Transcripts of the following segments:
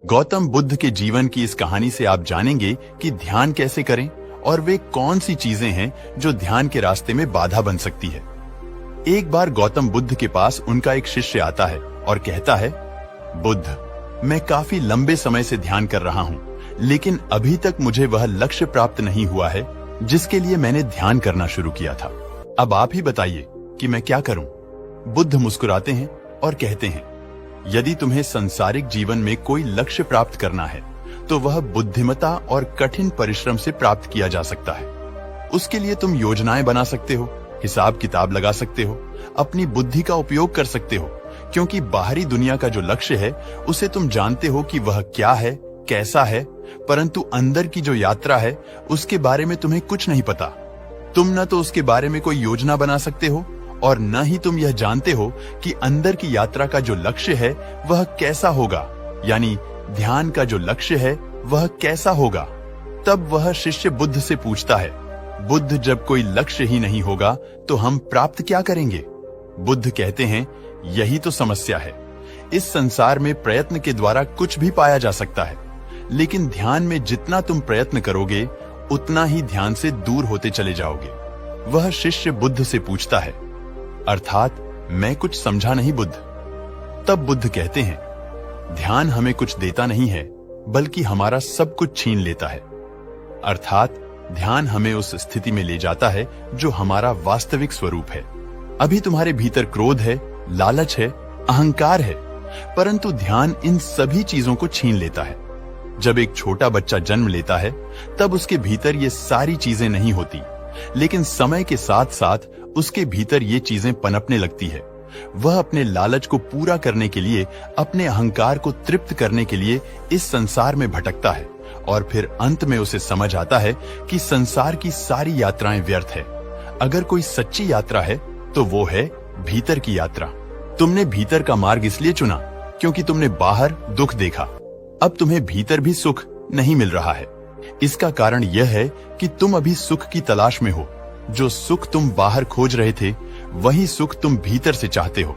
गौतम बुद्ध के जीवन की इस कहानी से आप जानेंगे कि ध्यान कैसे करें और वे कौन सी चीजें हैं जो ध्यान के रास्ते में बाधा बन सकती है। एक बार गौतम बुद्ध के पास उनका एक शिष्य आता है और कहता है, बुद्ध, मैं काफी लंबे समय से ध्यान कर रहा हूँ, लेकिन अभी तक मुझे वह लक्ष्य प्राप्त नहीं हुआ है जिसके लिए मैंने ध्यान करना शुरू किया था। अब आप ही बताइए कि मैं क्या करूं? बुद्ध मुस्कुराते हैं और कहते हैं, यदि तुम्हें सांसारिक जीवन में कोई लक्ष्य प्राप्त करना है तो वह बुद्धिमत्ता और कठिन परिश्रम से प्राप्त किया जा सकता है। उसके लिए तुम योजनाएं बना सकते हो, हिसाब किताब लगा सकते हो, अपनी बुद्धि का उपयोग कर सकते हो, क्योंकि बाहरी दुनिया का जो लक्ष्य है उसे तुम जानते हो कि वह क्या है, कैसा है, परंतु अंदर की जो यात्रा है उसके बारे में तुम्हें कुछ नहीं पता। तुम न तो उसके बारे में कोई योजना बना सकते हो और न ही तुम यह जानते हो कि अंदर की यात्रा का जो लक्ष्य है वह कैसा होगा, यानी ध्यान का जो लक्ष्य है वह कैसा होगा। तब वह शिष्य बुद्ध से पूछता है, बुद्ध, जब कोई लक्ष्य ही नहीं होगा तो हम प्राप्त क्या करेंगे? बुद्ध कहते हैं, यही तो समस्या है। इस संसार में प्रयत्न के द्वारा कुछ भी पाया जा सकता है, लेकिन ध्यान में जितना तुम प्रयत्न करोगे उतना ही ध्यान से दूर होते चले जाओगे। वह शिष्य बुद्ध से पूछता है, अर्थात मैं कुछ समझा नहीं बुद्ध। तब बुद्ध कहते हैं, ध्यान हमें कुछ देता नहीं है बल्कि हमारा सब कुछ छीन लेता है। अर्थात ध्यान हमें उस स्थिति में ले जाता है जो हमारा वास्तविक स्वरूप है। अभी तुम्हारे भीतर क्रोध है, लालच है, अहंकार है, परंतु ध्यान इन सभी चीजों को छीन लेता है। जब एक छोटा बच्चा जन्म लेता है तब उसके भीतर ये सारी चीजें नहीं होती, लेकिन समय के साथ साथ उसके भीतर ये चीजें पनपने लगती है। वह अपने लालच को पूरा करने के लिए, अपने अहंकार को तृप्त करने के लिए इस संसार में भटकता है और फिर अंत में उसे समझ आता है कि संसार की सारी यात्राएं व्यर्थ है। अगर कोई सच्ची यात्रा है तो वो है भीतर की यात्रा। तुमने भीतर का मार्ग इसलिए चुना क्योंकि तुमने बाहर दुख देखा। अब तुम्हें भीतर भी सुख नहीं मिल रहा है। इसका कारण यह है कि तुम अभी सुख की तलाश में हो। जो सुख तुम बाहर खोज रहे थे वही सुख तुम भीतर से चाहते हो।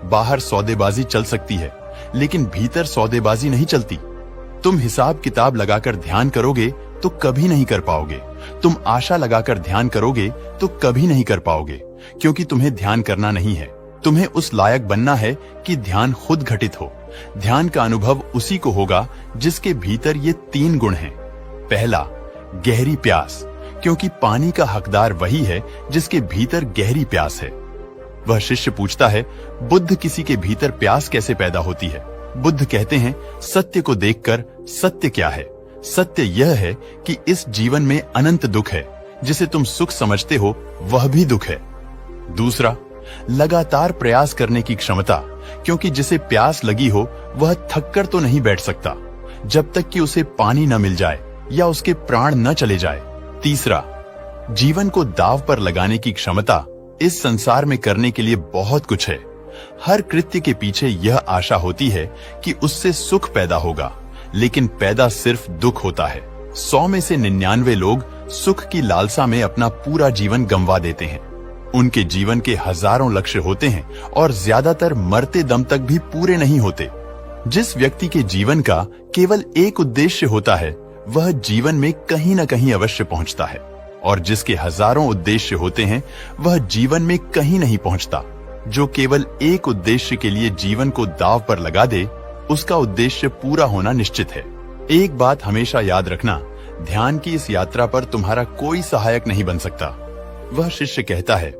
बाहर सौदेबाजी चल सकती है, लेकिन भीतर सौदेबाजी नहीं चलती। तुम हिसाब किताब लगाकर ध्यान करोगे तो कभी नहीं कर पाओगे। तुम आशा लगाकर ध्यान करोगे तो कभी नहीं कर पाओगे, क्योंकि तुम्हें ध्यान करना नहीं है। तुम्हें उस लायक बनना है कि ध्यान खुद घटित हो। ध्यान का अनुभव उसी को होगा जिसके भीतर ये 3 गुण हैं। पहला, गहरी प्यास, क्योंकि पानी का हकदार वही है जिसके भीतर गहरी प्यास है। वह शिष्य पूछता है, बुद्ध, किसी के भीतर प्यास कैसे पैदा होती है? बुद्ध कहते हैं, सत्य को देखकर सत्य क्या है? सत्य यह है कि इस जीवन में अनंत दुख है। जिसे तुम सुख समझते हो वह भी दुख है। दूसरा, लगातार प्रयास करने की क्षमता, क्योंकि जिसे प्यास लगी हो वह थककर तो नहीं बैठ सकता जब तक कि उसे पानी न मिल जाए या उसके प्राण न चले जाए। तीसरा, जीवन को दांव पर लगाने की क्षमता। इस संसार में करने के लिए बहुत कुछ है। हर कृत्य के पीछे यह आशा होती है कि उससे सुख पैदा होगा, लेकिन पैदा सिर्फ दुख होता है। 100 में से 99 लोग सुख की लालसा में अपना पूरा जीवन गंवा देते हैं। उनके जीवन के हजारों लक्ष्य होते हैं और ज्यादातर मरते दम तक भी पूरे नहीं होते। जिस व्यक्ति के जीवन का केवल एक उद्देश्य होता है वह जीवन में कहीं न कहीं अवश्य पहुंचता है, और जिसके हजारों उद्देश्य होते हैं वह जीवन में कहीं नहीं पहुंचता। जो केवल एक उद्देश्य के लिए जीवन को दांव पर लगा दे, उसका उद्देश्य पूरा होना निश्चित है। एक बात हमेशा याद रखना, ध्यान की इस यात्रा पर तुम्हारा कोई सहायक नहीं बन सकता। वह शिष्य कहता है,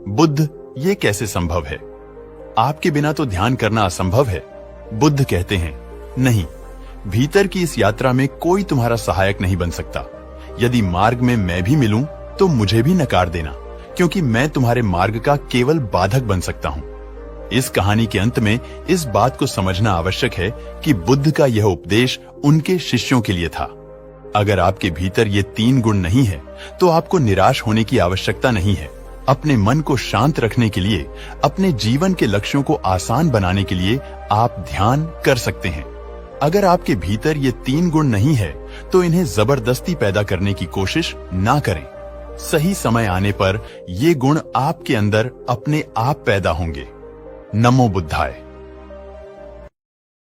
बुद्ध, ये कैसे संभव है? आपके बिना तो ध्यान करना असंभव है। बुद्ध कहते हैं, नहीं, भीतर की इस यात्रा में कोई तुम्हारा सहायक नहीं बन सकता। यदि मार्ग में मैं भी मिलूं तो मुझे भी नकार देना, क्योंकि मैं तुम्हारे मार्ग का केवल बाधक बन सकता हूं। इस कहानी के अंत में इस बात को समझना आवश्यक है कि बुद्ध का यह उपदेश उनके शिष्यों के लिए था। अगर आपके भीतर ये 3 गुण नहीं है तो आपको निराश होने की आवश्यकता नहीं है। अपने मन को शांत रखने के लिए, अपने जीवन के लक्ष्यों को आसान बनाने के लिए आप ध्यान कर सकते हैं। अगर आपके भीतर ये 3 गुण नहीं है तो इन्हें जबरदस्ती पैदा करने की कोशिश ना करें। सही समय आने पर ये गुण आपके अंदर अपने आप पैदा होंगे। नमो बुद्धाय।